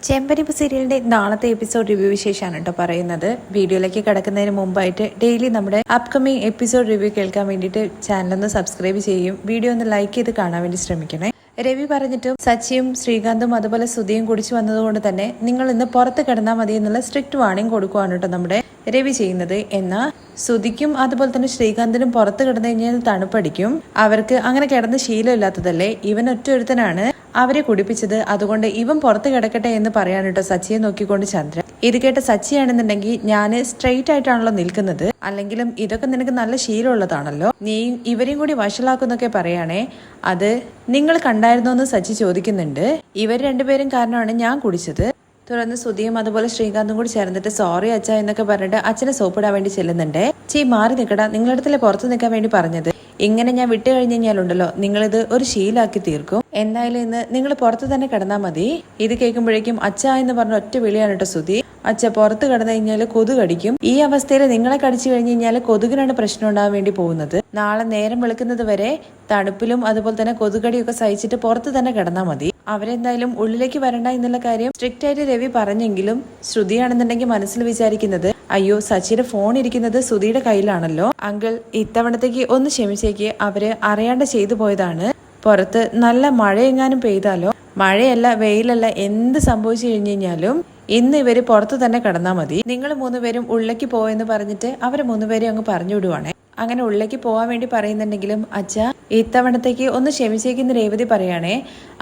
ചെമ്പനിപ്പ് സീരിയലിന്റെ നാളത്തെ episode review വിശേഷമാണ് കേട്ടോ പറയുന്നത്. വീഡിയോയിലേക്ക് കിടക്കുന്നതിന് മുമ്പായിട്ട് ഡെയിലി നമ്മുടെ അപ്കമിങ് എപ്പിസോഡ് റിവ്യൂ കേൾക്കാൻ വേണ്ടിയിട്ട് ചാനലൊന്ന് സബ്സ്ക്രൈബ് ചെയ്യും, വീഡിയോ ഒന്ന് ലൈക്ക് ചെയ്ത് കാണാൻ വേണ്ടി ശ്രമിക്കണേ. രവി പറഞ്ഞിട്ടും സച്ചിയും ശ്രീകാന്തും അതുപോലെ സുധിയും കുടിച്ചു വന്നതുകൊണ്ട് തന്നെ നിങ്ങൾ ഇന്ന് പുറത്ത് കിടന്നാൽ മതി എന്നുള്ള സ്ട്രിക്റ്റ് വാർണിംഗ് കൊടുക്കുകയാണ് കേട്ടോ നമ്മുടെ രവി ചെയ്യുന്നത്. എന്നാൽ സുധിക്കും അതുപോലെ തന്നെ ശ്രീകാന്തിനും പുറത്ത് കിടന്നു കഴിഞ്ഞാൽ തണുപ്പടിക്കും. അവർക്ക് അങ്ങനെ കിടന്ന് ശീലമില്ലാത്തതല്ലേ, ഇവൻ ഒറ്റൊരുത്തനാണ് അവരെ കുടിപ്പിച്ചത്, അതുകൊണ്ട് ഇവൻ പുറത്ത് കിടക്കട്ടെ എന്ന് പറയാൻ കേട്ടോ സച്ചിയെ നോക്കിക്കൊണ്ട് ചന്ദ്രൻ. ഇത് കേട്ട സച്ചിയാണെന്നുണ്ടെങ്കിൽ ഞാൻ സ്ട്രെയിറ്റ് ആയിട്ടാണല്ലോ നിൽക്കുന്നത്, അല്ലെങ്കിലും ഇതൊക്കെ നിനക്ക് നല്ല ശീലമുള്ളതാണല്ലോ, നീ ഇവരെയും കൂടി വഷളാക്കുന്നൊക്കെ പറയാണേ. അത് നിങ്ങൾ കണ്ടായിരുന്നോ എന്ന് സച്ചി ചോദിക്കുന്നുണ്ട്. ഇവർ രണ്ടുപേരും കാരണമാണ് ഞാൻ കുടിച്ചത്. തുടർന്ന് സുധിയും അതുപോലെ ശ്രീകാന്തും കൂടി ചേർന്നിട്ട് സോറി അച്ഛ എന്നൊക്കെ പറഞ്ഞിട്ട് അച്ഛനെ സോപ്പിടാൻ വേണ്ടി ചെല്ലുന്നുണ്ട്. മാറി നിൽക്കടാ, നിങ്ങളടുത്തല്ലേ പുറത്ത് നിൽക്കാൻ വേണ്ടി പറഞ്ഞത്, ഇങ്ങനെ ഞാൻ വിട്ടു കഴിഞ്ഞ് കഴിഞ്ഞാലുണ്ടല്ലോ നിങ്ങളിത് ഒരു ശീലാക്കി തീർക്കും. എന്തായാലും ഇന്ന് നിങ്ങൾ പുറത്ത് തന്നെ കിടന്നാൽ മതി. ഇത് കേൾക്കുമ്പോഴേക്കും അച്ഛ എന്ന് പറഞ്ഞ ഒറ്റ വിളിയാണ് കേട്ടോ സുധി. അച്ഛ പുറത്ത് കിടന്നു കഴിഞ്ഞാൽ കൊതുക് കടിക്കും, ഈ അവസ്ഥയിൽ നിങ്ങളെ കടിച്ചു കഴിഞ്ഞ് കഴിഞ്ഞാൽ കൊതുകിനാണ് പ്രശ്നം ഉണ്ടാകാൻ വേണ്ടി പോകുന്നത്. നാളെ നേരം വെളുക്കുന്നത് വരെ തണുപ്പിലും അതുപോലെ തന്നെ കൊതുകടിയൊക്കെ സഹിച്ചിട്ട് പുറത്ത് തന്നെ കിടന്നാൽ മതി. അവരെന്തായാലും ഉള്ളിലേക്ക് വരണ്ട എന്നുള്ള കാര്യം സ്ട്രിക്റ്റ് ആയിട്ട് രവി പറഞ്ഞെങ്കിലും ശ്രുതിയാണെന്നുണ്ടെങ്കിൽ മനസ്സിൽ വിചാരിക്കുന്നത്, അയ്യോ സച്ചിയുടെ ഫോൺ ഇരിക്കുന്നത് സുധിയുടെ കയ്യിലാണല്ലോ, അങ്കിൾ ഇത്തവണത്തേക്ക് ഒന്ന് ക്ഷമിച്ചേക്ക്, അവര് അറിയാണ്ട് ചെയ്തു പോയതാണ്. പുറത്ത് നല്ല മഴയെങ്ങാനും പെയ്താലോ, മഴയല്ല വെയിലല്ല എന്ത് സംഭവിച്ചു കഴിഞ്ഞു കഴിഞ്ഞാലും ഇന്ന് ഇവര് പുറത്തു തന്നെ കിടന്നാൽ മതി. നിങ്ങൾ മൂന്നുപേരും ഉള്ളിലേക്ക് പോയെന്ന് പറഞ്ഞിട്ട് അവരെ മൂന്നുപേരും അങ്ങ് പറഞ്ഞു വിടുവാണേ. അങ്ങനെ ഉള്ളിലേക്ക് പോകാൻ വേണ്ടി പറയുന്നുണ്ടെങ്കിലും അച്ഛ ഇത്തവണത്തേക്ക് ഒന്ന് ക്ഷമിച്ചേക്കുന്ന രേവതി പറയാണേ.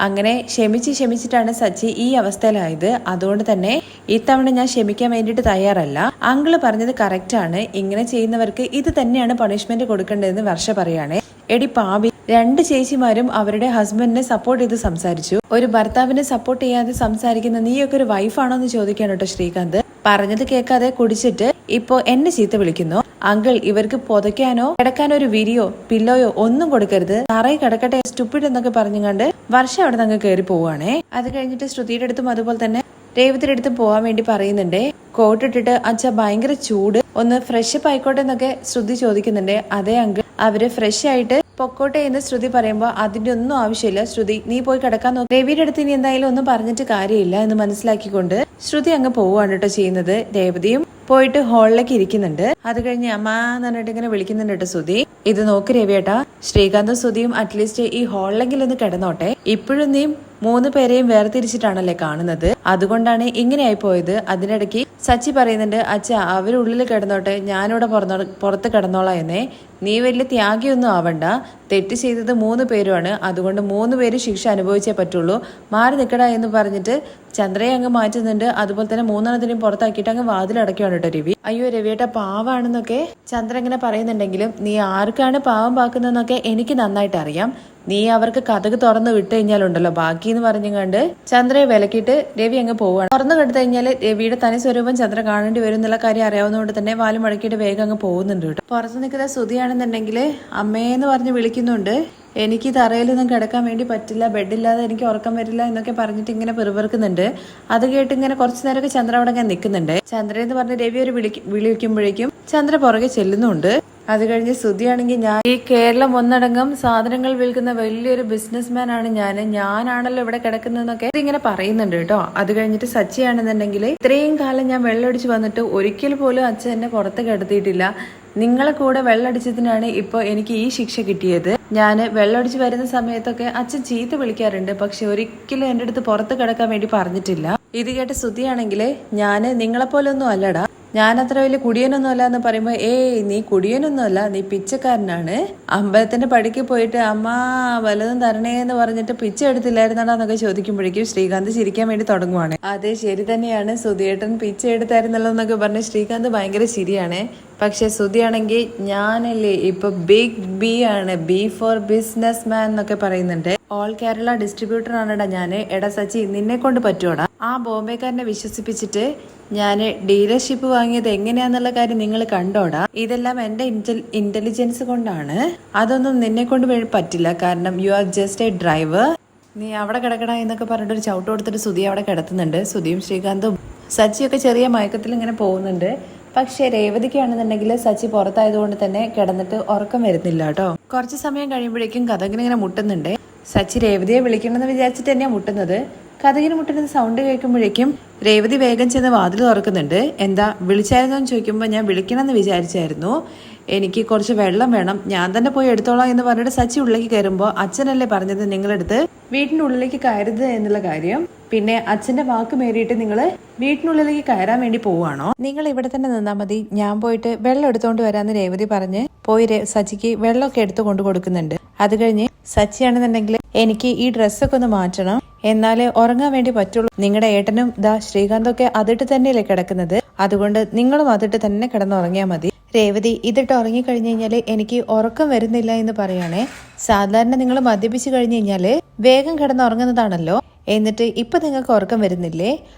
അങ്ങനെ ക്ഷമിച്ചിട്ടാണ് സച്ചി ഈ അവസ്ഥയിലായത്, അതുകൊണ്ട് തന്നെ ഇത്തവണ ഞാൻ ക്ഷമിക്കാൻ വേണ്ടിയിട്ട് തയ്യാറല്ല. അങ്കിള് പറഞ്ഞത് കറക്റ്റ് ആണ്, ഇങ്ങനെ ചെയ്യുന്നവർക്ക് ഇത് തന്നെയാണ് പണിഷ്മെന്റ് കൊടുക്കേണ്ടതെന്ന് വർഷ പറയാണേ. എടി പാവി, രണ്ട് ചേച്ചിമാരും അവരുടെ ഹസ്ബൻഡിനെ സപ്പോർട്ട് ചെയ്ത് സംസാരിച്ചു, ഒരു ഭർത്താവിനെ സപ്പോർട്ട് ചെയ്യാതെ സംസാരിക്കുന്ന നീയൊക്കെ ഒരു വൈഫാണോ എന്ന് ചോദിക്കാണ് കേട്ടോ ശ്രീകാന്ത്. പറഞ്ഞത് കേൾക്കാതെ കുടിച്ചിട്ട് ഇപ്പോ എന്നെ ചീത്ത വിളിക്കുന്നു. അങ്കിൾ ഇവർക്ക് പുതയ്ക്കാനോ കിടക്കാനോ ഒരു വിരിയോ പില്ലോയോ ഒന്നും കൊടുക്കരുത്, തറയിൽ കിടക്കട്ടെ സ്റ്റുപ്പിഡ് എന്നൊക്കെ പറഞ്ഞുകൊണ്ട് വർഷ അവിടെ നിന്ന് കയറി പോവുകയാണേ. അത് കഴിഞ്ഞിട്ട് ശ്രുതിയുടെ അടുത്തും അതുപോലെ തന്നെ രേവതിയുടെ അടുത്തും പോവാൻ വേണ്ടി പറയുന്നുണ്ട്. കോട്ടിട്ടിട്ട് അച്ഛ ഭയങ്കര ചൂട്, ഒന്ന് ഫ്രഷ് അപ്പ് ആയിക്കോട്ടെ എന്നൊക്കെ ശ്രുതി ചോദിക്കുന്നുണ്ട്. അതേ അങ്കിൾ അവര് ഫ്രഷ് ആയിട്ട് പൊക്കോട്ടെ എന്ന് ശ്രുതി പറയുമ്പോൾ അതിന്റെ ഒന്നും ആവശ്യമില്ല, ശ്രുതി നീ പോയി കിടക്കാൻ നോക്കി. രവിയുടെ അടുത്ത് ഇനി എന്തായാലും ഒന്നും പറഞ്ഞിട്ട് കാര്യമില്ല എന്ന് മനസ്സിലാക്കിക്കൊണ്ട് ശ്രുതി അങ്ങ് പോവുകയാണ് കേട്ടോ ചെയ്യുന്നത്. രേവതിയും പോയിട്ട് ഹാളിലേക്ക് ഇരിക്കുന്നുണ്ട്. അത് കഴിഞ്ഞ് അമ്മ എന്ന് പറഞ്ഞിട്ട് ഇങ്ങനെ വിളിക്കുന്നുണ്ട് കേട്ടോ ശ്രുതി. ഇത് നോക്ക് രവിയേട്ടാ, ശ്രീകാന്തും ശ്രുതിയും അറ്റ്ലീസ്റ്റ് ഈ ഹാളിലെങ്കിലും ഒന്ന് കിടന്നോട്ടെ, ഇപ്പോഴും നീ മൂന്ന് പേരെയും വേർതിരിച്ചിട്ടാണല്ലേ കാണുന്നത്, അതുകൊണ്ടാണ് ഇങ്ങനെ ആയി പോയത്. അതിനിടയ്ക്ക് സച്ചി പറയുന്നുണ്ട്, അച്ഛ അവരുള്ളിൽ കിടന്നോട്ടെ, ഞാനിവിടെ പുറത്ത് കിടന്നോളാം എന്നേ. നീ വലിയ ത്യാഗിയൊന്നും ആവണ്ട, തെറ്റ് ചെയ്തത് മൂന്ന് പേരുമാണ്, അതുകൊണ്ട് മൂന്ന് പേര് ശിക്ഷ അനുഭവിച്ചേ പറ്റുള്ളൂ, മാറി നിൽക്കടാ എന്ന് പറഞ്ഞിട്ട് ചന്ദ്രയെ അങ്ങ് മാറ്റുന്നുണ്ട്. അതുപോലെ തന്നെ മൂന്നെണ്ണത്തിനെയും പുറത്താക്കിയിട്ട് അങ്ങ് വാതിലടയ്ക്കുകയാണ് കേട്ടോ രവി. അയ്യോ രവിയേട്ട പാവാണെന്നൊക്കെ ചന്ദ്ര ഇങ്ങനെ പറയുന്നുണ്ടെങ്കിലും നീ ആർക്കാണ് പാവം പാക്കുന്നതെന്നൊക്കെ എനിക്ക് നന്നായിട്ട് അറിയാം. നീ അവർക്ക് കഥക് തുറന്ന് വിട്ട് കഴിഞ്ഞാലുണ്ടല്ലോ ബാക്കി എന്ന് പറഞ്ഞുകൊണ്ട് ചന്ദ്രയെ വിലക്കിയിട്ട് രവി അങ്ങ് പോവുകയാണ്. തുറന്നു കെടുത്തു കഴിഞ്ഞാല് രവിയുടെ തനി സ്വരൂപം ചന്ദ്ര കാണേണ്ടി വരും എന്നുള്ള കാര്യം അറിയാവുന്നതുകൊണ്ട് തന്നെ വാലും മടക്കിയിട്ട് വേഗം അങ്ങ് പോകുന്നുണ്ട് കേട്ടോ. പുറത്ത് നിൽക്കുന്ന സുധിയാണെന്നുണ്ടെങ്കിൽ അമ്മയെന്ന് പറഞ്ഞ് വിളിക്കുന്നുണ്ട്. എനിക്ക് തറയിലൊന്നും കിടക്കാൻ വേണ്ടി പറ്റില്ല, ബെഡില്ലാതെ എനിക്ക് ഉറക്കം വരില്ല എന്നൊക്കെ പറഞ്ഞിട്ട് ഇങ്ങനെ പെറുപെറുക്കുന്നുണ്ട്. അത് കേട്ട് ഇങ്ങനെ കുറച്ചു നേരമൊക്കെ ചന്ദ്ര അവിടെ ഇങ്ങനെ നിൽക്കുന്നുണ്ട്. ചന്ദ്ര എന്ന് പറഞ്ഞ് രവി ഒരു വിളിക്കുമ്പോഴേക്കും ചന്ദ്ര പുറകെ ചെല്ലുന്നുണ്ട്. അത് കഴിഞ്ഞ് ശ്രുതിയാണെങ്കിൽ ഞാൻ ഈ കേരളം ഒന്നടങ്കം സാധനങ്ങൾ വിൽക്കുന്ന വലിയൊരു ബിസിനസ്മാൻ ആണ് ഞാനാണല്ലോ ഇവിടെ കിടക്കുന്നതെന്നൊക്കെ ഇങ്ങനെ പറയുന്നുണ്ട് കേട്ടോ. അത് കഴിഞ്ഞിട്ട് സച്ചിയാണെന്നുണ്ടെങ്കിൽ ഇത്രയും കാലം ഞാൻ വെള്ളമടിച്ച് വന്നിട്ട് ഒരിക്കൽ പോലും അച്ഛൻ എന്നെ പുറത്ത് കിടത്തിയിട്ടില്ല, നിങ്ങളെ കൂടെ വെള്ളമടിച്ചതിനാണ് ഇപ്പോൾ എനിക്ക് ഈ ശിക്ഷ കിട്ടിയത്. ഞാൻ വെള്ളമടിച്ച് വരുന്ന സമയത്തൊക്കെ അച്ഛൻ ചീത്ത വിളിക്കാറുണ്ട്, പക്ഷെ ഒരിക്കലും എൻ്റെ അടുത്ത് പുറത്ത് കിടക്കാൻ വേണ്ടി പറഞ്ഞിട്ടില്ല. ഇത് കേട്ട ശ്രുതിയാണെങ്കിൽ ഞാൻ നിങ്ങളെപ്പോലെ ഒന്നും അല്ലടാ, ഞാൻ അത്ര വലിയ കുടിയനൊന്നും അല്ല എന്ന് പറയുമ്പോ നീ കുടിയനൊന്നും അല്ല, നീ പിച്ചക്കാരനാണ്. അമ്പലത്തിന്റെ പടിക്ക് പോയിട്ട് അമ്മ വലതും തരണേ എന്ന് പറഞ്ഞിട്ട് പിച്ച എടുത്തില്ലായിരുന്നടാന്നൊക്കെ ചോദിക്കുമ്പോഴേക്കും ശ്രീകാന്ത് ചിരിക്കാൻ വേണ്ടി തുടങ്ങുവാണ്. അതെ ശരി തന്നെയാണ്, സുധിയേട്ടൻ പിച്ച എടുത്തായിരുന്നല്ലോ എന്നൊക്കെ പറഞ്ഞ് ശ്രീകാന്ത് ഭയങ്കര ചിരിയാണ്. പക്ഷെ ശ്രുതിയാണെങ്കിൽ ഞാനല്ലേ ഇപ്പൊ ബിഗ് ബി ആണ്, ബി ഫോർ ബിസിനസ് മാൻ എന്നൊക്കെ പറയുന്നുണ്ട്. ഓൾ കേരള ഡിസ്ട്രിബ്യൂട്ടർ ആണെടാ ഞാന്. എടാ സച്ചി നിന്നെ കൊണ്ട് പറ്റുവാടാ, ആ ബോംബെക്കാരനെ വിശ്വസിപ്പിച്ചിട്ട് ഞാൻ ഡീലർഷിപ്പ് വാങ്ങിയത് എങ്ങനെയാന്നുള്ള കാര്യം നിങ്ങൾ കണ്ടോടാ. ഇതെല്ലാം എന്റെ ഇന്റലിജൻസ് കൊണ്ടാണ്, അതൊന്നും നിന്നെ കൊണ്ട് പറ്റില്ല, കാരണം you are just A driver. നീ അവിടെ കിടക്കടാ എന്നൊക്കെ പറഞ്ഞിട്ട് ഒരു ചവിട്ട് കൊടുത്തിട്ട് സുധി അവിടെ കിടത്തുന്നുണ്ട്. സുധിയും ശ്രീകാന്തും സച്ചിയൊക്കെ ചെറിയ മയക്കത്തിൽ ഇങ്ങനെ പോകുന്നുണ്ട്. പക്ഷെ രേവതിക്കാണെന്നുണ്ടെങ്കിൽ സച്ചി പുറത്തായതുകൊണ്ട് തന്നെ കിടന്നിട്ട് ഉറക്കം വരുന്നില്ല കേട്ടോ. കുറച്ച് സമയം കഴിയുമ്പോഴേക്കും കഥകിനിങ്ങനെ മുട്ടുന്നുണ്ട്. സച്ചി രേവതിയെ വിളിക്കണമെന്ന് വിചാരിച്ചിട്ട് തന്നെയാണ് മുട്ടുന്നത്. കതകിന് മുട്ടുന്ന സൗണ്ട് കേൾക്കുമ്പോഴേക്കും രേവതി വേഗം ചെന്ന് വാതിൽ തുറക്കുന്നുണ്ട്. എന്താ വിളിച്ചായിരുന്നോ എന്ന് ചോദിക്കുമ്പോൾ ഞാൻ വിളിക്കണമെന്ന് വിചാരിച്ചായിരുന്നു, എനിക്ക് കുറച്ച് വെള്ളം വേണം, ഞാൻ തന്നെ പോയി എടുത്തോളാം എന്ന് പറഞ്ഞിട്ട് സച്ചി ഉള്ളിലേക്ക് കയറുമ്പോൾ അച്ഛനല്ലേ പറഞ്ഞത് നിങ്ങളെടുത്ത് വീട്ടിനുള്ളിലേക്ക് കയറരുത് എന്നുള്ള കാര്യം. പിന്നെ അച്ഛന്റെ വാക്ക് മേറിയിട്ട് നിങ്ങൾ വീട്ടിനുള്ളിലേക്ക് കയറാൻ വേണ്ടി പോവുകയാണോ? നിങ്ങൾ ഇവിടെ തന്നെ നിന്നാൽ മതി, ഞാൻ പോയിട്ട് വെള്ളം എടുത്തോണ്ട് വരാന്ന് രേവതി പറഞ്ഞ് പോയി സച്ചിക്ക് വെള്ളമൊക്കെ എടുത്തു കൊണ്ടു കൊടുക്കുന്നുണ്ട്. അത് കഴിഞ്ഞ് സച്ചിയാണെന്നുണ്ടെങ്കിൽ എനിക്ക് ഈ ഡ്രസ്സൊക്കെ ഒന്ന് മാറ്റണം, എന്നാലേ ഉറങ്ങാൻ വേണ്ടി പറ്റുള്ളൂ. നിങ്ങളുടെ ഏട്ടനും ശ്രീകാന്തൊക്കെ അതിട്ട് തന്നെയല്ലേ കിടക്കുന്നത്, അതുകൊണ്ട് നിങ്ങളും അതിട്ട് തന്നെ കിടന്നുറങ്ങിയാൽ മതി. രേവതി ഇതിട്ട് ഉറങ്ങിക്കഴിഞ്ഞു കഴിഞ്ഞാല് എനിക്ക് ഉറക്കം വരുന്നില്ല എന്ന് പറയാണേ. സാധാരണ നിങ്ങൾ മദ്യപിച്ചു കഴിഞ്ഞു കഴിഞ്ഞാല് വേഗം കിടന്നുറങ്ങുന്നതാണല്ലോ, എന്നിട്ട് ഇപ്പൊ നിങ്ങൾക്ക് ഉറക്കം വരുന്നില്ലേ?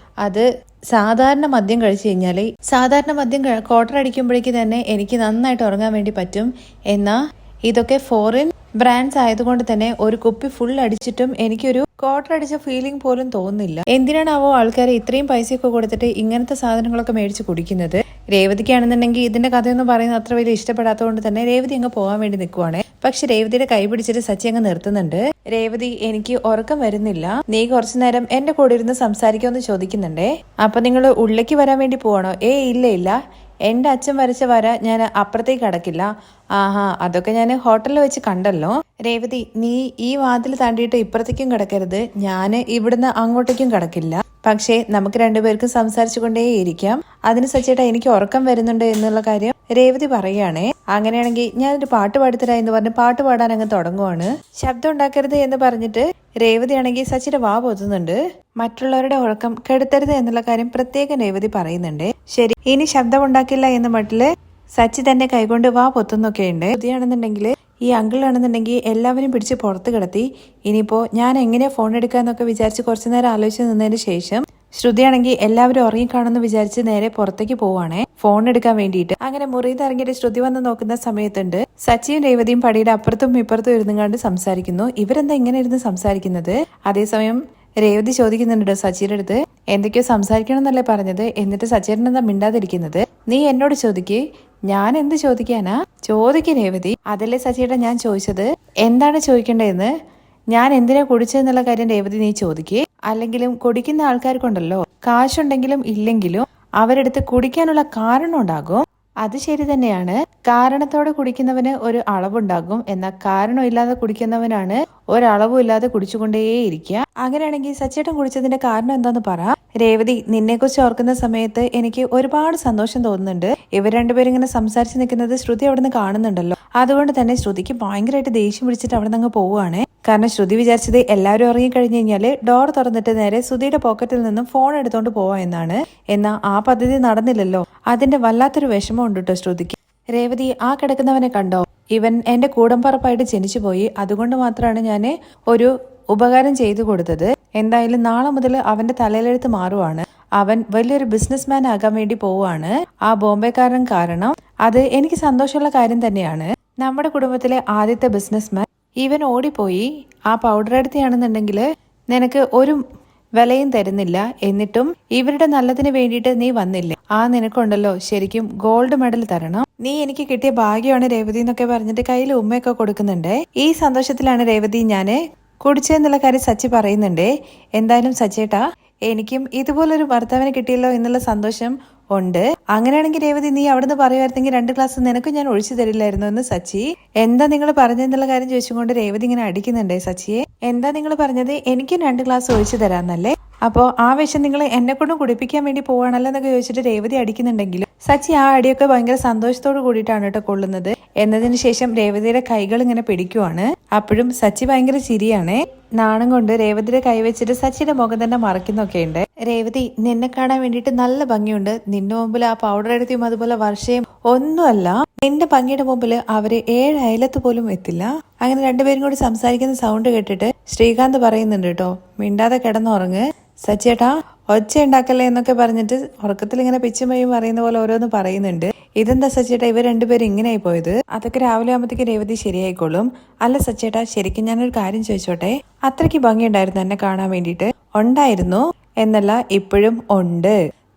അത് സാധാരണ മദ്യം കഴിച്ചു കഴിഞ്ഞാല് സാധാരണ മദ്യം ക്വാർട്ടർ അടിക്കുമ്പോഴേക്ക് തന്നെ എനിക്ക് നന്നായിട്ട് ഉറങ്ങാൻ വേണ്ടി പറ്റും. എന്നാ ഇതൊക്കെ ഫോറിൻ ബ്രാൻഡ്സ് ആയതുകൊണ്ട് തന്നെ ഒരു കുപ്പി ഫുൾ അടിച്ചിട്ടും എനിക്കൊരു ക്വാർട്ടർ അടിച്ച ഫീലിംഗ് പോലും തോന്നുന്നില്ല. എന്തിനാണാവോ ആൾക്കാർ ഇത്രയും പൈസയൊക്കെ കൊടുത്തിട്ട് ഇങ്ങനത്തെ സാധനങ്ങളൊക്കെ മേടിച്ച് കുടിക്കുന്നത്? രേവതിക്കാണെന്നുണ്ടെങ്കിൽ ഇതിന്റെ കഥയൊന്നും പറയുന്നത് അത്ര വലിയ ഇഷ്ടപ്പെടാത്തതുകൊണ്ട് തന്നെ രേവതി അങ്ങ് പോകാൻ വേണ്ടി നിൽക്കുവാണ്. പക്ഷെ രേവതിയുടെ കൈ പിടിച്ചിട്ട് സച്ചി അങ്ങ് നിർത്തുന്നുണ്ട്. രേവതി എനിക്ക് ഉറക്കം വരുന്നില്ല, നീ കുറച്ചു നേരം എന്റെ കൂടെ ഇരുന്ന് സംസാരിക്കുമെന്ന് ചോദിക്കുന്നുണ്ടേ. അപ്പൊ നിങ്ങൾ ഉള്ളിലേക്ക് വരാൻ വേണ്ടി പോവാണോ? ഇല്ല, എന്റെ അച്ഛൻ വരച്ച വര ഞാൻ അപ്പുറത്തേക്ക് കടക്കില്ല. ആഹാ, അതൊക്കെ ഞാൻ ഹോട്ടലിൽ വെച്ച് കണ്ടല്ലോ. രേവതി, നീ ഈ വാതിൽ താണ്ടിയിട്ട് ഇപ്പുറത്തേക്കും കിടക്കരുത്, ഞാൻ ഇവിടുന്ന് അങ്ങോട്ടേക്കും കിടക്കില്ല. പക്ഷേ നമുക്ക് രണ്ടുപേർക്കും സംസാരിച്ചു കൊണ്ടേയിരിക്കാം. അതിന് സച്ചേട്ടാ എനിക്ക് ഉറക്കം വരുന്നുണ്ട് എന്നുള്ള കാര്യം രേവതി പറയുകയാണേ. അങ്ങനെയാണെങ്കിൽ ഞാനൊരു പാട്ട് പാടിത്തരാ എന്ന് പറഞ്ഞ് പാട്ട് പാടാൻ അങ്ങ് തുടങ്ങുവാണ്. ശബ്ദം ഉണ്ടാക്കരുത് എന്ന് പറഞ്ഞിട്ട് രേവതി ആണെങ്കിൽ സച്ചിയുടെ വാ പൊത്തുന്നുണ്ട്. മറ്റുള്ളവരുടെ ഉറക്കം കെടുത്തരുത് എന്നുള്ള കാര്യം പ്രത്യേകം രേവതി പറയുന്നുണ്ട്. ശരി, ഇനി ശബ്ദം ഉണ്ടാക്കില്ല എന്ന മട്ടില് സച്ചി തന്നെ കൈകൊണ്ട് വാ പൊത്തുന്നൊക്കെ ഉണ്ട്. ശ്രുതിയാണെന്നുണ്ടെങ്കിൽ ഈ അങ്കിളാണെന്നുണ്ടെങ്കിൽ എല്ലാവരും പിടിച്ച് പുറത്ത് കിടത്തി. ഇനിയിപ്പോ ഞാൻ എങ്ങനെയാ ഫോൺ എടുക്കാന്നൊക്കെ വിചാരിച്ച് കുറച്ചു നേരം ആലോചിച്ച് നിന്നതിന് ശേഷം ശ്രുതിയാണെങ്കിൽ എല്ലാവരും ഉറങ്ങിക്കാണെന്ന് വിചാരിച്ച് നേരെ പുറത്തേക്ക് പോവാണേ ഫോൺ എടുക്കാൻ വേണ്ടിയിട്ട്. അങ്ങനെ മുറിയിൽ നിന്ന് ഇറങ്ങിയിട്ട് ശ്രുതി വന്ന് നോക്കുന്ന സമയത്തുണ്ട് സച്ചിയും രേവതിയും പടിയുടെ അപ്പുറത്തും ഇപ്പുറത്തും ഇരുന്നുകൊണ്ട് സംസാരിക്കുന്നു. ഇവരെന്താ ഇങ്ങനെ ഇരുന്ന് സംസാരിക്കുന്നത്? അതേസമയം രേവതി ചോദിക്കുന്നുണ്ട് സച്ചിയുടെ അടുത്ത്, എന്തൊക്കെയോ സംസാരിക്കണം എന്നല്ലേ പറഞ്ഞത്, എന്നിട്ട് സച്ചേട്ടൻ എന്താ മിണ്ടാതിരിക്കുന്നത്? നീ എന്നോട് ചോദിക്ക്, ഞാൻ എന്ത് ചോദിക്കാനാ? ചോദിക്ക് രേവതി. അതല്ലേ സച്ചിയുടെ ഞാൻ ചോദിച്ചത്, എന്താണ് ചോദിക്കേണ്ടതെന്ന്. ഞാൻ എന്തിനാ കുടിച്ചതെന്നുള്ള കാര്യം രേവതി നീ ചോദിക്ക്. അല്ലെങ്കിലും കുടിക്കുന്ന ആൾക്കാർക്കുണ്ടല്ലോ, കാശുണ്ടെങ്കിലും ഇല്ലെങ്കിലും അവരെടുത്ത് കുടിക്കാനുള്ള കാരണം ഉണ്ടാകും. അത് ശരി തന്നെയാണ്, കാരണത്തോടെ കുടിക്കുന്നവന് ഒരു അളവുണ്ടാകും, എന്നാൽ കാരണമില്ലാതെ കുടിക്കുന്നവനാണ് ഒരളവും ഇല്ലാതെ കുടിച്ചുകൊണ്ടേയിരിക്കുക. അങ്ങനെയാണെങ്കിൽ സച്ചേട്ടൻ കുടിച്ചതിന്റെ കാരണം എന്താന്ന് പറ. രേവതി, നിന്നെ കുറിച്ച് ഓർക്കുന്ന സമയത്ത് എനിക്ക് ഒരുപാട് സന്തോഷം തോന്നുന്നുണ്ട്. ഇവർ രണ്ടുപേരും ഇങ്ങനെ സംസാരിച്ച് നിൽക്കുന്നത് ശ്രുതി അവിടെ നിന്ന് കാണുന്നുണ്ടല്ലോ. അതുകൊണ്ട് തന്നെ ശ്രുതിക്ക് ഭയങ്കരമായിട്ട് ദേഷ്യം പിടിച്ചിട്ട് അവിടെ നിന്ന് അങ്ങ് പോവുകയാണ്. കാരണം ശ്രുതി വിചാരിച്ചത് എല്ലാവരും ഇറങ്ങിക്കഴിഞ്ഞു കഴിഞ്ഞാല് ഡോർ തുറന്നിട്ട് നേരെ ശ്രുതിയുടെ പോക്കറ്റിൽ നിന്നും ഫോൺ എടുത്തോണ്ട് പോവാ എന്നാണ്. എന്നാൽ ആ പദ്ധതി നടന്നില്ലല്ലോ. അതിന്റെ വല്ലാത്തൊരു വിഷമം ഉണ്ട് കേട്ടോ ശ്രുതിക്ക്. രേവതി, ആ കിടക്കുന്നവനെ കണ്ടോ? ഇവൻ എന്റെ കൂടംപറപ്പായിട്ട് ജനിച്ചു പോയി, അതുകൊണ്ട് മാത്രമാണ് ഞാൻ ഒരു ഉപകാരം ചെയ്തു കൊടുത്തത്. എന്തായാലും നാളെ മുതൽ അവന്റെ തലയിലെടുത്ത് മാറുവാണ്. അവൻ വലിയൊരു ബിസിനസ്മാൻ ആകാൻ വേണ്ടി പോവാണ്. ആ ബോംബെക്കാരൻ കാരണം അത് എനിക്ക് സന്തോഷമുള്ള കാര്യം തന്നെയാണ്. നമ്മുടെ കുടുംബത്തിലെ ആദ്യത്തെ ബിസിനസ്മാൻ ഇവൻ ഓടിപ്പോയി. ആ പൗഡർ എടുത്തിയാണെന്നുണ്ടെങ്കിൽ നിനക്ക് ഒരു വിലയും തരുന്നില്ല, എന്നിട്ടും ഇവരുടെ നല്ലതിന് വേണ്ടിയിട്ട് നീ വന്നില്ലേ? ആ നിനക്കുണ്ടല്ലോ ശരിക്കും ഗോൾഡ് മെഡൽ തരണം. നീ എനിക്ക് കിട്ടിയ ഭാഗ്യമാണ് രേവതി എന്നൊക്കെ പറഞ്ഞിട്ട് കയ്യിൽ ഉമ്മയൊക്കെ കൊടുക്കുന്നുണ്ട്. ഈ സന്തോഷത്തിലാണ് രേവതി ഞാന് കുടിച്ചെന്നുള്ള കാര്യം സച്ചി പറയുന്നുണ്ട്. എന്തായാലും സച്ചേട്ടാ, എനിക്കും ഇതുപോലൊരു ഭർത്താവിനെ കിട്ടിയല്ലോ എന്നുള്ള സന്തോഷം ഉണ്ട്. അങ്ങനെയാണെങ്കിൽ രേവതി, നീ അവിടുന്ന് പറയുമായിരുന്നെങ്കിൽ 2 ഗ്ലാസ് നിനക്ക് ഞാൻ ഒഴിച്ചു തരില്ലായിരുന്നു എന്ന് സച്ചി. എന്താ നിങ്ങൾ പറഞ്ഞെന്നുള്ള കാര്യം ചോദിച്ചുകൊണ്ട് രേവതി ഇങ്ങനെ അടിക്കുന്നുണ്ടേ സച്ചിയെ. എന്താ നിങ്ങൾ പറഞ്ഞത്? എനിക്കും 2 ഗ്ലാസ് ഒഴിച്ചു തരാന്നല്ലേ? അപ്പോ ആ വിഷം നിങ്ങൾ എന്നെ കൊണ്ടും കുടിപ്പിക്കാൻ വേണ്ടി പോവാണല്ലോ എന്നൊക്കെ ചോദിച്ചിട്ട് രേവതി അടിക്കുന്നുണ്ടെങ്കിലും സച്ചി ആ അടിയൊക്കെ ഭയങ്കര സന്തോഷത്തോട് കൂടിയിട്ടാണ് കേട്ടോ കൊള്ളുന്നത്. എന്നതിന് ശേഷം രേവതിയുടെ കൈകൾ ഇങ്ങനെ പിടിക്കുവാണ്. അപ്പോഴും സച്ചി ഭയങ്കര ചിരിയാണേ. നാണം കൊണ്ട് രേവതിയുടെ കൈ വെച്ചിട്ട് സച്ചിയുടെ മുഖം തന്നെ മറക്കുന്നൊക്കെ ഉണ്ട്. രേവതി, നിന്നെ കാണാൻ വേണ്ടിയിട്ട് നല്ല ഭംഗിയുണ്ട്. നിന്റെ മുമ്പിൽ ആ പൗഡർ എടുത്തിയും അതുപോലെ വർഷയും ഒന്നുമല്ല. നിന്റെ ഭംഗിയുടെ മുമ്പിൽ അവര് 7 അയലത്ത് പോലും എത്തില്ല. അങ്ങനെ രണ്ടുപേരും കൂടി സംസാരിക്കുന്ന സൗണ്ട് കേട്ടിട്ട് ശ്രീകാന്ത് പറയുന്നുണ്ട് കേട്ടോ, മിണ്ടാതെ കിടന്നുറങ്ങ് സച്ചേട്ടാ, ഒച്ച ഉണ്ടാക്കല്ലേ എന്നൊക്കെ പറഞ്ഞിട്ട് ഉറക്കത്തിൽ ഇങ്ങനെ പിച്ചുമയും പറയുന്ന പോലെ ഓരോന്ന് പറയുന്നുണ്ട്. ഇതെന്താ സച്ചേട്ടാ ഇവർ രണ്ടുപേരും ഇങ്ങനെയായി പോയത്? അതൊക്കെ രാവിലെ ആകുമ്പോഴത്തേക്ക് രേവതി ശരിയായിക്കോളും. അല്ല സച്ചേട്ടാ, ശരിക്കും ഞാനൊരു കാര്യം ചോദിച്ചോട്ടെ, അത്രയ്ക്ക് ഭംഗിയുണ്ടായിരുന്നു എന്നെ കാണാൻ വേണ്ടിയിട്ട്? ഉണ്ടായിരുന്നു എന്നല്ല, ഇപ്പോഴും ഉണ്ട്.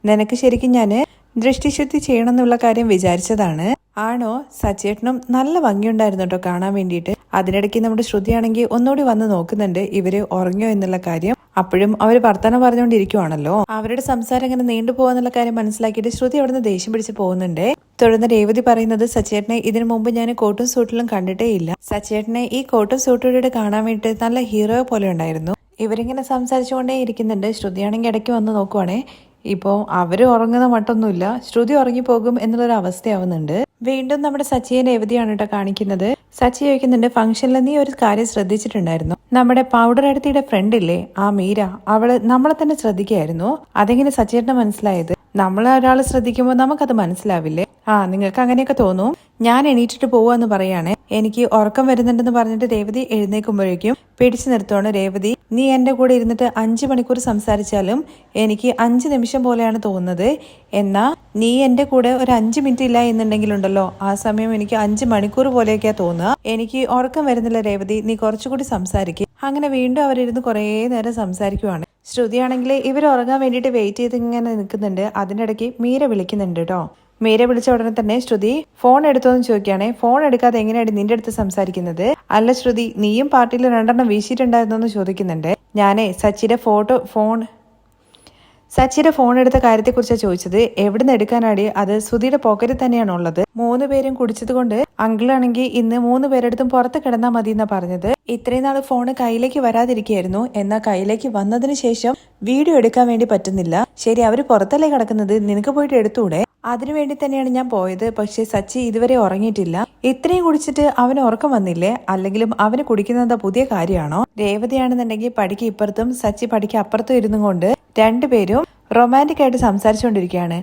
നിനക്ക് ശരിക്കും ഞാന് ദൃഷ്ടിശുദ്ധി ചെയ്യണമെന്നുള്ള കാര്യം വിചാരിച്ചതാണ്. ആണോ? സച്ചേട്ടനും നല്ല ഭംഗിയുണ്ടായിരുന്നു കേട്ടോ കാണാൻ വേണ്ടിയിട്ട്. അതിനിടയ്ക്ക് നമ്മുടെ ശ്രുതിയാണെങ്കിൽ ഒന്നുകൂടി വന്ന് നോക്കുന്നുണ്ട് ഇവര് ഉറങ്ങിയോ എന്നുള്ള കാര്യം. അപ്പോഴും അവർ വർത്തമാനം പറഞ്ഞുകൊണ്ടിരിക്കുവാണല്ലോ. അവരുടെ സംസാരം ഇങ്ങനെ നീണ്ടുപോകാന്നുള്ള കാര്യം മനസ്സിലാക്കിയിട്ട് ശ്രുതി അവിടുന്ന് ദേഷ്യം പിടിച്ച് പോകുന്നുണ്ട്. തുടർന്ന് രേവതി പറയുന്നത്, സച്ചേട്ടനെ ഇതിനു മുമ്പ് ഞാൻ കോട്ടും സൂട്ടിലും കണ്ടിട്ടേ ഇല്ല. സച്ചേട്ടനെ ഈ കോട്ടും സൂട്ടോടെ കാണാൻ വേണ്ടിയിട്ട് നല്ല ഹീറോ പോലെ ഉണ്ടായിരുന്നു. ഇവരിങ്ങനെ സംസാരിച്ചുകൊണ്ടേ ഇരിക്കുന്നുണ്ട്. ശ്രുതിയാണെങ്കിൽ ഇടയ്ക്ക് വന്ന് നോക്കുവാണേ. ഇപ്പോൾ അവർ ഉറങ്ങുന്ന മട്ടൊന്നുമില്ല, ശ്രുതി ഉറങ്ങിപ്പോകും എന്നുള്ളൊരു അവസ്ഥയാവുന്നുണ്ട്. വീണ്ടും നമ്മുടെ സച്ചിയെ രേവതിയാണ് കേട്ടോ കാണിക്കുന്നത്. സച്ചി ചോദിക്കുന്നുണ്ട്, ഫംഗ്ഷനിൽ നീ ഒരു കാര്യം ശ്രദ്ധിച്ചിട്ടുണ്ടായിരുന്നു? നമ്മുടെ പൗഡർ അടുത്തിയുടെ ഫ്രണ്ട് ഇല്ലേ, ആ മീര, അവള് നമ്മളെ തന്നെ ശ്രദ്ധിക്കായിരുന്നു. അതെങ്ങനെ സച്ചേട്ടന് മനസ്സിലായത്? നമ്മളെ ഒരാൾ ശ്രദ്ധിക്കുമ്പോൾ നമുക്കത് മനസ്സിലാവില്ലേ? നിങ്ങൾക്ക് അങ്ങനെയൊക്കെ തോന്നും. ഞാൻ എണീറ്റിട്ട് പോവാന്ന് പറയാണ്. എനിക്ക് ഉറക്കം വരുന്നുണ്ടെന്ന് പറഞ്ഞിട്ട് രേവതി എഴുന്നേക്കുമ്പോഴേക്കും പിടിച്ചു നിർത്തുവാണ്. രേവതി, നീ എന്റെ കൂടെ ഇരുന്നിട്ട് 5 മണിക്കൂർ സംസാരിച്ചാലും എനിക്ക് 5 നിമിഷം പോലെയാണ് തോന്നുന്നത്. എന്നാ നീ എന്റെ കൂടെ ഒരു 5 മിനിറ്റ് ഇല്ല എന്നുണ്ടെങ്കിലുണ്ടല്ലോ, ആ സമയം എനിക്ക് 5 മണിക്കൂർ പോലെയൊക്കെയാ തോന്നുക. എനിക്ക് ഉറക്കം വരുന്നില്ല രേവതി, നീ കുറച്ചുകൂടി സംസാരിക്കും. അങ്ങനെ വീണ്ടും അവരിരുന്ന് കുറേ നേരം സംസാരിക്കുവാണ്. ശ്രുതിയാണെങ്കിൽ ഇവർ ഉറങ്ങാൻ വേണ്ടിയിട്ട് വെയിറ്റ് ചെയ്ത് ഇങ്ങനെ നിൽക്കുന്നുണ്ട്. അതിനിടയ്ക്ക് മീര വിളിക്കുന്നുണ്ട് കേട്ടോ. മീര വിളിച്ച ഉടനെ തന്നെ ശ്രുതി ഫോൺ എടുത്തോന്ന് ചോദിക്കുകയാണെ. ഫോൺ എടുക്കാതെ എങ്ങനെയാണ് നിന്റെ അടുത്ത് സംസാരിക്കുന്നത്? അല്ല ശ്രുതി, നീയും പാർട്ടിയിൽ 2 വീശിയിട്ടുണ്ടായിരുന്നോന്ന് ചോദിക്കുന്നുണ്ട്. ഞാനേ സച്ചിയുടെ ഫോൺ എടുത്ത കാര്യത്തെക്കുറിച്ചാണ് ചോദിച്ചത്. എവിടുന്ന് എടുക്കാനാടി? അത് സുധിയുടെ പോക്കറ്റിൽ തന്നെയാണുള്ളത്. 3 പേരും കുടിച്ചത് കൊണ്ട് അങ്കിളാണെങ്കിൽ ഇന്ന് 3 പേരെടുത്തും പുറത്ത് കിടന്നാൽ മതി എന്നാ പറഞ്ഞത്. ഇത്രയും നാൾ ഫോണ് കയ്യിലേക്ക് വരാതിരിക്കുകയായിരുന്നു. എന്നാൽ കയ്യിലേക്ക് വന്നതിന് ശേഷം വീഡിയോ എടുക്കാൻ വേണ്ടി പറ്റുന്നില്ല. ശരി, അവര് പുറത്തല്ലേ കിടക്കുന്നത്, നിനക്ക് പോയിട്ട് എടുത്തൂടെ? അതിനുവേണ്ടി തന്നെയാണ് ഞാൻ പോയത്. പക്ഷെ സച്ചി ഇതുവരെ ഉറങ്ങിയിട്ടില്ല. ഇത്രയും കുടിച്ചിട്ട് അവന് ഉറക്കം വന്നില്ലേ? അല്ലെങ്കിലും അവന് കുടിക്കുന്നത് പുതിയ കാര്യമാണോ? രേവതിയാണെന്നുണ്ടെങ്കിൽ പടിക്ക് ഇപ്പുറത്തും സച്ചി പടിക്ക് അപ്പുറത്തും ഇരുന്നും കൊണ്ട് 2 പേരും റൊമാൻറ്റിക് ആയിട്ട് സംസാരിച്ചുകൊണ്ടിരിക്കുകയാണ്.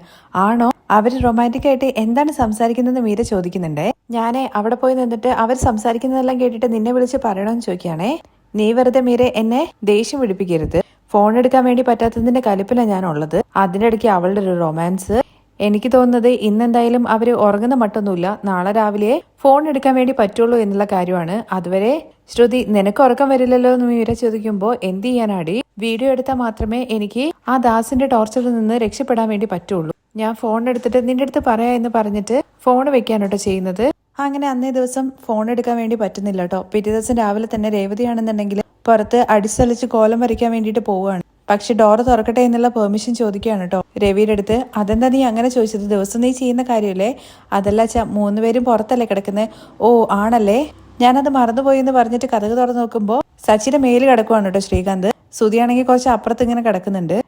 ആണോ? അവർ റൊമാൻറ്റിക് ആയിട്ട് എന്താണ് സംസാരിക്കുന്നത് മീര ചോദിക്കുന്നുണ്ട്. ഞാനേ അവിടെ പോയി നിന്നിട്ട് അവർ സംസാരിക്കുന്നതെല്ലാം കേട്ടിട്ട് നിന്നെ വിളിച്ച് പറയണമെന്ന് ചോദിക്കുകയാണേ. നീ വെറുതെ മീരെ എന്നെ ദേഷ്യം പിടിപ്പിക്കരുത്. ഫോൺ എടുക്കാൻ വേണ്ടി പറ്റാത്തതിന്റെ കലിപ്പിലാണ് ഞാനുള്ളത്. അതിനിടയ്ക്ക് അവളുടെ ഒരു റൊമാൻസ്. എനിക്ക് തോന്നുന്നത് ഇന്നെന്തായാലും അവര് ഉറങ്ങുന്ന മട്ടൊന്നുമില്ല. നാളെ രാവിലെ ഫോൺ എടുക്കാൻ വേണ്ടി പറ്റുള്ളൂ എന്നുള്ള കാര്യമാണ്. അതുവരെ ശ്രുതി, നിനക്ക് ഉറക്കം വരില്ലല്ലോ എന്ന് മീര ചോദിക്കുമ്പോൾ, എന്ത് ചെയ്യാനാടി? വീഡിയോ എടുത്താൽ മാത്രമേ എനിക്ക് ആ ദാസിന്റെ ടോർച്ചറിൽ നിന്ന് രക്ഷപ്പെടാൻ വേണ്ടി പറ്റുള്ളൂ. ഞാൻ ഫോൺ എടുത്തിട്ട് നിന്റെ അടുത്ത് പറയാ എന്ന് പറഞ്ഞിട്ട് ഫോൺ വെക്കാനോട്ടോ ചെയ്യുന്നത്. അങ്ങനെ അന്നേ ദിവസം ഫോൺ എടുക്കാൻ വേണ്ടി പറ്റുന്നില്ല കേട്ടോ. പിറ്റേ ദിവസം രാവിലെ തന്നെ രേവതിയാണെന്നുണ്ടെങ്കിൽ പുറത്ത് അടിച്ചലിച്ച് കോലം വരയ്ക്കാൻ വേണ്ടിയിട്ട് പോവുകയാണ്. പക്ഷെ ഡോറ് തുറക്കട്ടെ എന്നുള്ള പെർമിഷൻ ചോദിക്കുകയാണ് കേട്ടോ രവിയുടെ അടുത്ത്. അതെന്താ നീ അങ്ങനെ ചോദിച്ചത്? ദിവസം നീ ചെയ്യുന്ന കാര്യമല്ലേ? അതല്ല അച്ഛാ, 3 പേരും പുറത്തല്ലേ കിടക്കുന്നത്. ഓ ആണല്ലേ, ഞാനത് മറന്നുപോയി എന്ന് പറഞ്ഞിട്ട് കഥക് തുറന്നു നോക്കുമ്പോൾ സച്ചിയുടെ മേല് കിടക്കുവാണ് കേട്ടോ ശ്രീകാന്ത്. സുധിയാണെങ്കിൽ കുറച്ച് അപ്പുറത്ത് ഇങ്ങനെ കിടക്കുന്നുണ്ട്.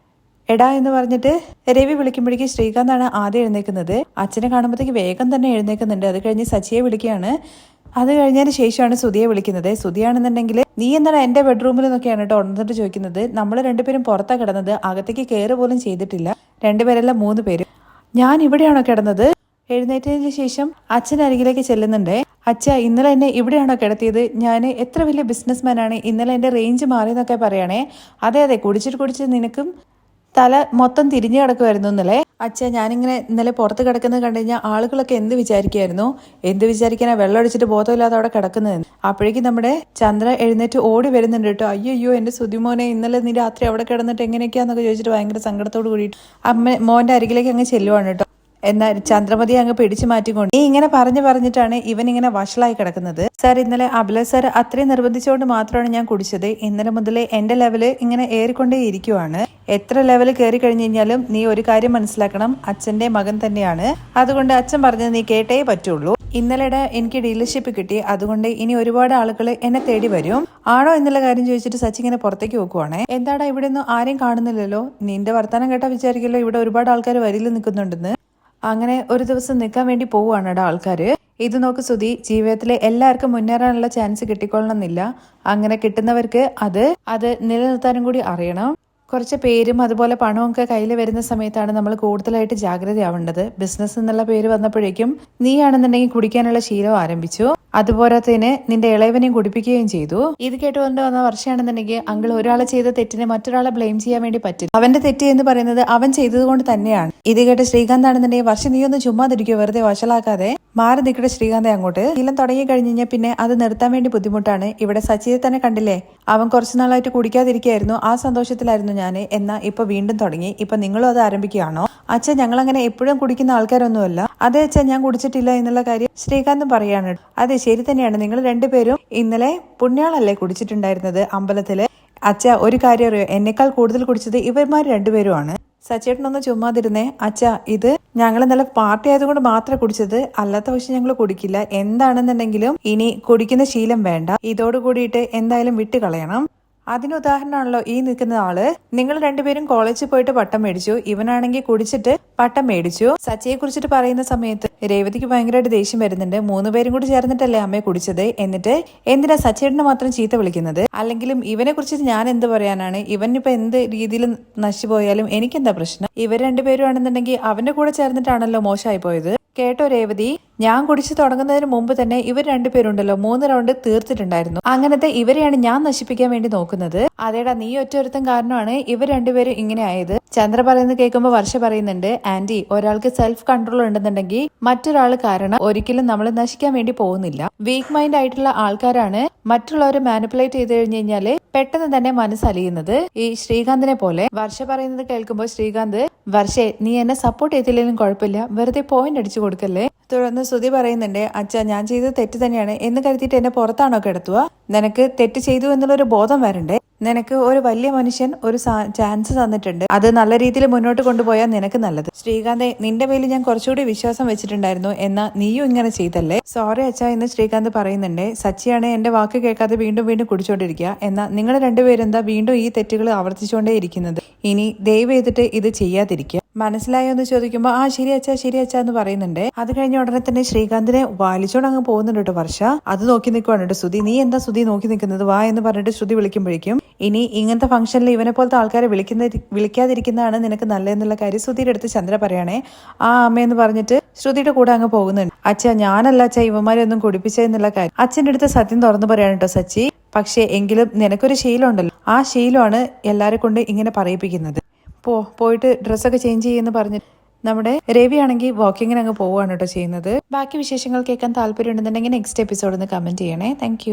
എടാ എന്ന് പറഞ്ഞിട്ട് രവി വിളിക്കുമ്പോഴേക്കും ശ്രീകാന്താണ് ആദ്യം എഴുന്നേക്കുന്നത്. അച്ഛനെ കാണുമ്പോഴത്തേക്ക് വേഗം തന്നെ എഴുന്നേക്കുന്നുണ്ട്. അത് കഴിഞ്ഞ് സച്ചിയെ വിളിക്കുകയാണ്. അത് കഴിഞ്ഞതിന് ശേഷമാണ് സുധിയെ വിളിക്കുന്നത്. സുധിയാണെന്നുണ്ടെങ്കിൽ നീ എന്താണ് എന്റെ ബെഡ്റൂമിൽ നിന്നൊക്കെയാണ് കേട്ടോ ഉണർന്നിട്ട് ചോദിക്കുന്നത്. നമ്മൾ 2 പേരും പുറത്താ കിടന്നത്, അകത്തേക്ക് കയറ് പോലും ചെയ്തിട്ടില്ല. 2 പേരല്ല 3 പേര്. ഞാൻ ഇവിടെയാണോ കിടന്നത്? എഴുന്നേറ്റതിന് ശേഷം അച്ഛൻ അരികിലേക്ക് ചെല്ലുന്നുണ്ട്. അച്ഛ, ഇന്നലെ എന്നെ ഇവിടെയാണോ കിടത്തിയത്? ഞാൻ എത്ര വലിയ ബിസിനസ്മാൻ ആണ്, ഇന്നലെ എന്റെ റേഞ്ച് മാറിയെന്നൊക്കെ പറയണേ. അതെ, കുടിച്ചിട്ട് നിനക്കും തല മൊത്തം തിരിഞ്ഞു കിടക്കുമായിരുന്നു ഇന്നലെ. അച്ഛ, ഞാനിങ്ങനെ ഇന്നലെ പുറത്ത് കിടക്കുന്നത് കണ്ടു കഴിഞ്ഞാൽ ആളുകളൊക്കെ എന്ത് വിചാരിക്കാനാ വെള്ളം അടിച്ചിട്ട് ബോധമില്ലാതെ അവിടെ കിടക്കുന്നത്. അപ്പോഴേക്കും നമ്മുടെ ചന്ദ്ര എഴുന്നേറ്റ് ഓടി വരുന്നുണ്ട് കേട്ടോ. അയ്യോ എന്റെ സുധിമോനെ, ഇന്നലെ നീ രാത്രി അവിടെ കിടന്നിട്ട് എങ്ങനെയൊക്കെയാന്നൊക്കെ ചോദിച്ചിട്ട് ഭയങ്കര സങ്കടത്തോട് കൂടിയിട്ട് മോന്റെ അരികിലേക്ക് അങ്ങ് ചെല്ലുവാണ് കേട്ടോ. എന്നാൽ ചന്ദ്രമതി അങ്ങ് പിടിച്ചു മാറ്റിക്കൊണ്ട് നീ ഇങ്ങനെ പറഞ്ഞിട്ടാണ് ഇവൻ ഇങ്ങനെ വഷളായി കിടക്കുന്നത്. സാർ, ഇന്നലെ അബല സാർ അത്രയും നിർബന്ധിച്ചുകൊണ്ട് മാത്രമാണ് ഞാൻ കുടിച്ചത്. ഇന്നലെ മുതലേ എന്റെ ലെവല് ഇങ്ങനെ ഏറിക്കൊണ്ടേ ഇരിക്കുവാണ്. എത്ര ലെവല് കയറി കഴിഞ്ഞു കഴിഞ്ഞാലും നീ ഒരു കാര്യം മനസ്സിലാക്കണം, അച്ഛന്റെ മകൻ തന്നെയാണ്. അതുകൊണ്ട് അച്ഛൻ പറഞ്ഞത് നീ കേട്ടേ പറ്റുള്ളൂ. ഇന്നലെ എനിക്ക് ഡീലർഷിപ്പ് കിട്ടി, അതുകൊണ്ട് ഇനി ഒരുപാട് ആളുകൾ എന്നെ തേടി വരും. ആണോ എന്നുള്ള കാര്യം ചോദിച്ചിട്ട് സച്ചി ഇങ്ങനെ പുറത്തേക്ക് നോക്കുവാണേ. എന്താടാ ഇവിടെ ഒന്നും ആരെയും കാണുന്നില്ലല്ലോ? നിന്റെ വർത്താനം കേട്ടാ വിചാരിക്കല്ലോ ഇവിടെ ഒരുപാട് ആൾക്കാർ വരിയിൽ നിൽക്കുന്നുണ്ടെന്ന്. അങ്ങനെ ഒരു ദിവസം നിൽക്കാൻ വേണ്ടി പോവുകയാണ് കേട്ടോ ആൾക്കാര്. ഇത് നോക്ക് സുധി, ജീവിതത്തിലെ എല്ലാവർക്കും മുന്നേറാനുള്ള ചാൻസ് കിട്ടിക്കൊള്ളണമെന്നില്ല. അങ്ങനെ കിട്ടുന്നവർക്ക് അത് നിലനിർത്താനും കൂടി അറിയണം. കുറച്ച് പേരും അതുപോലെ പണവും ഒക്കെ കയ്യിൽ വരുന്ന സമയത്താണ് നമ്മൾ കൂടുതലായിട്ട് ജാഗ്രതയാവേണ്ടത്. ബിസിനസ് എന്നുള്ള പേര് വന്നപ്പോഴേക്കും നീയാണെന്നുണ്ടെങ്കിൽ കുടിക്കാനുള്ള ശീലം ആരംഭിച്ചു. അതുപോലത്തേന് നിന്റെ ഇളയവനെയും കുടിപ്പിക്കുകയും ചെയ്തു. ഇത് കേട്ടുകൊണ്ട് വന്ന വർഷമാണെന്നുണ്ടെങ്കിൽ അങ്കിൾ ഒരാളെ ചെയ്ത തെറ്റിനെ മറ്റൊരാളെ ബ്ലെയിം ചെയ്യാൻ വേണ്ടി പറ്റും. അവന്റെ തെറ്റ് എന്ന് പറയുന്നത് അവൻ ചെയ്തത് കൊണ്ട് തന്നെയാണ്. ഇത് കേട്ട് ശ്രീകാന്ത് ആണെന്നുണ്ടെങ്കിൽ വർഷം നീ ഒന്ന് ചുമ്മാതിരിക്കുക, വെറുതെ വഷളാക്കാതെ മാറി നിൽക്കട്ടെ ശ്രീകാന്തെ അങ്ങോട്ട്. ശീലം തുടങ്ങി കഴിഞ്ഞാൽ പിന്നെ അത് നിർത്താൻ വേണ്ടി ബുദ്ധിമുട്ടാണ്. ഇവിടെ സച്ചിയെ തന്നെ കണ്ടില്ലേ, അവൻ കുറച്ചു നാളായിട്ട് കുടിക്കാതിരിക്കുകയായിരുന്നു. ആ സന്തോഷത്തിലായിരുന്നു ഞാൻ. എന്നാ ഇപ്പൊ വീണ്ടും തുടങ്ങി. ഇപ്പൊ നിങ്ങളും അത് ആരംഭിക്കുകയാണോ? അച്ഛൻ, ഞങ്ങളങ്ങനെ എപ്പോഴും കുടിക്കുന്ന ആൾക്കാരൊന്നുമല്ല. അതെ അച്ഛൻ, ഞാൻ കുടിച്ചിട്ടില്ല എന്നുള്ള കാര്യം ശ്രീകാന്തും പറയാണ്. അതെ, ശരി തന്നെയാണ്. നിങ്ങൾ 2 പേരും ഇന്നലെ പുണ്യാളല്ലേ കുടിച്ചിട്ടുണ്ടായിരുന്നത് അമ്പലത്തില്. അച്ഛ ഒരു കാര്യം അറിയോ, എന്നെക്കാൾ കൂടുതൽ കുടിച്ചത് ഇവന്മാർ രണ്ടുപേരുമാണ്. സച്ചേട്ടനൊന്ന് ചുമ്മാതിരുന്നേ. അച്ഛ ഇത് ഞങ്ങൾ നല്ല പാർട്ടി ആയതുകൊണ്ട് മാത്രം കുടിച്ചത്, അല്ലാത്ത പക്ഷെ ഞങ്ങൾ കുടിക്കില്ല. എന്താണെന്നുണ്ടെങ്കിലും ഇനി കുടിക്കുന്ന ശീലം വേണ്ട. ഇതോട് കൂടിയിട്ട് എന്തായാലും വിട്ട് കളയണം. അതിന് ഉദാഹരണമാണല്ലോ ഈ നിൽക്കുന്ന ആള്. നിങ്ങൾ രണ്ടുപേരും കോളേജിൽ പോയിട്ട് പട്ടം മേടിച്ചു, ഇവനാണെങ്കിൽ കുടിച്ചിട്ട് പട്ടം മേടിച്ചു. സച്ചയെ കുറിച്ചിട്ട് പറയുന്ന സമയത്ത് രേവതിക്ക് ഭയങ്കരമായിട്ട് ദേഷ്യം വരുന്നുണ്ട്. 3 പേരും കൂടി ചേർന്നിട്ടല്ലേ അമ്മയെ കുടിച്ചത്, എന്നിട്ട് എന്തിനാ സച്ചേട്ടനെ മാത്രം ചീത്ത വിളിക്കുന്നത്? അല്ലെങ്കിലും ഇവനെ കുറിച്ചിട്ട് ഞാൻ എന്ത് പറയാനാണ്? ഇവനിപ്പോ എന്ത് രീതിയിൽ നശിച്ചു പോയാലും എനിക്കെന്താ പ്രശ്നം? ഇവർ രണ്ടുപേരും ആണെന്നുണ്ടെങ്കിൽ അവന്റെ കൂടെ ചേർന്നിട്ടാണല്ലോ മോശമായി പോയത്. കേട്ടോ രേവതി, ഞാൻ കുടിച്ചു തുടങ്ങുന്നതിന് മുമ്പ് തന്നെ ഇവർ രണ്ടുപേരുണ്ടല്ലോ 3 റൗണ്ട് തീർത്തിട്ടുണ്ടായിരുന്നു. അങ്ങനത്തെ ഇവരെയാണ് ഞാൻ നശിപ്പിക്കാൻ വേണ്ടി നോക്കുന്നത്. അതേടാ, നീ ഒറ്റൊരുത്തം കാരണമാണ് ഇവർ രണ്ടുപേരും ഇങ്ങനെ ആയത്. ചന്ദ്ര പറയുന്നത് കേൾക്കുമ്പോൾ വർഷ പറയുന്നുണ്ട്, ആന്റി ഒരാൾക്ക് സെൽഫ് കൺട്രോൾ ഉണ്ടെന്നുണ്ടെങ്കിൽ മറ്റൊരാൾ കാരണം ഒരിക്കലും നമ്മൾ നശിക്കാൻ വേണ്ടി പോകുന്നില്ല. വീക്ക് മൈൻഡ് ആയിട്ടുള്ള ആൾക്കാരാണ് മറ്റുള്ളവരെ മാനിപ്പുലേറ്റ് ചെയ്ത് കഴിഞ്ഞു കഴിഞ്ഞാല് പെട്ടെന്ന് തന്നെ മനസ്സലിയുന്നത്. ഈ ശ്രീകാന്തിനെ പോലെ. വർഷ പറയുന്നത് കേൾക്കുമ്പോൾ ശ്രീകാന്ത്, വർഷേ നീ എന്നെ സപ്പോർട്ട് ചെയ്തില്ലെങ്കിലും കുഴപ്പമില്ല, വെറുതെ പോയിന്റ് അടിച്ചു കൊടുക്കല്ലേ. തുടർന്ന് ശ്രുതി പറയുന്നുണ്ട്, അച്ഛാ ഞാൻ ചെയ്തത് തെറ്റ് തന്നെയാണ് എന്ന് കരുതിയിട്ട് എന്നെ പുറത്താണോ കിടത്തുക? നിനക്ക് തെറ്റ് ചെയ്തു എന്നുള്ളൊരു ബോധം വരണ്ടേ? നിനക്ക് ഒരു വലിയ മനുഷ്യൻ ഒരു ചാൻസ് തന്നിട്ടുണ്ട്, അത് നല്ല രീതിയിൽ മുന്നോട്ട് കൊണ്ടുപോയാൽ നിനക്ക് നല്ലത്. ശ്രീകാന്തെ, നിന്റെ പേരിൽ ഞാൻ കുറച്ചുകൂടി വിശ്വാസം വെച്ചിട്ടുണ്ടായിരുന്നു, എന്നാ നീയും ഇങ്ങനെ ചെയ്തല്ലേ? സോറി അച്ഛാ എന്ന് ശ്രീകാന്ത് പറയുന്നുണ്ട്. സച്ചിയാണ് എന്റെ വാക്ക് കേൾക്കാതെ വീണ്ടും വീണ്ടും കുടിച്ചോണ്ടിരിക്കുക. എന്നാൽ നിങ്ങൾ രണ്ടുപേരും എന്താ വീണ്ടും ഈ തെറ്റുകൾ ആവർത്തിച്ചുകൊണ്ടേ ഇരിക്കുന്നത്? ഇനി ദയവ് ചെയ്തിട്ട് ഇത് ചെയ്യാതിരിക്കുക. മനസ്സിലായോ എന്ന് ചോദിക്കുമ്പോൾ ആ ശരി അച്ഛാ എന്ന് പറയുന്നുണ്ട്. അത് കഴിഞ്ഞ ഉടനെ തന്നെ ശ്രീകാന്തിനെ വാലിച്ചോണ്ട് അങ്ങ് പോകുന്നുണ്ട് കേട്ടോ വർഷ. അത് നോക്കി നിൽക്കുവാണ് കേട്ടോ ശ്രുതി. നീ എന്താ ശ്രുതി നോക്കി നിൽക്കുന്നത്, വാ എന്ന് പറഞ്ഞിട്ട് ശ്രുതി വിളിക്കുമ്പോഴേക്കും ഇനി ഇങ്ങനത്തെ ഫംഗ്ഷനിൽ ഇവനെ പോലത്തെ ആൾക്കാരെ വിളിക്കാതിരിക്കുന്നതാണ് നിനക്ക് നല്ലതെന്നുള്ള കാര്യം ശ്രുതിയുടെ അടുത്ത് ചന്ദ്ര പറയണേ. ആ അമ്മയെന്ന് പറഞ്ഞിട്ട് ശ്രുതിയുടെ കൂടെ അങ്ങ് പോകുന്നുണ്ട്. അച്ഛാ ഞാനല്ല അച്ഛാ ഇവന്മാരൊന്നും കുടിപ്പിച്ചതെന്നുള്ള കാര്യം അച്ഛൻ്റെ അടുത്ത് സത്യം തുറന്നു പറയാണ് കേട്ടോ സച്ചി. പക്ഷേ എങ്കിലും നിനക്കൊരു ശീലം ഉണ്ടല്ലോ, ആ ശീലമാണ് എല്ലാരെ കൊണ്ട് ഇങ്ങനെ പറയിപ്പിക്കുന്നത്. പോയിട്ട് ഡ്രസ്സൊക്കെ ചേഞ്ച് ചെയ്യുമെന്ന് പറഞ്ഞ് നമ്മുടെ രവി ആണെങ്കിൽ വാക്കിങ്ങിന് അങ്ങ് പോവുകയാണ് കേട്ടോ ചെയ്യുന്നത്. ബാക്കി വിശേഷങ്ങൾ കേൾക്കാൻ താല്പര്യം ഉണ്ടെന്നുണ്ടെങ്കിൽ നെക്സ്റ്റ് എപ്പിസോഡ് ഒന്ന് കമന്റ് ചെയ്യണേ. താങ്ക്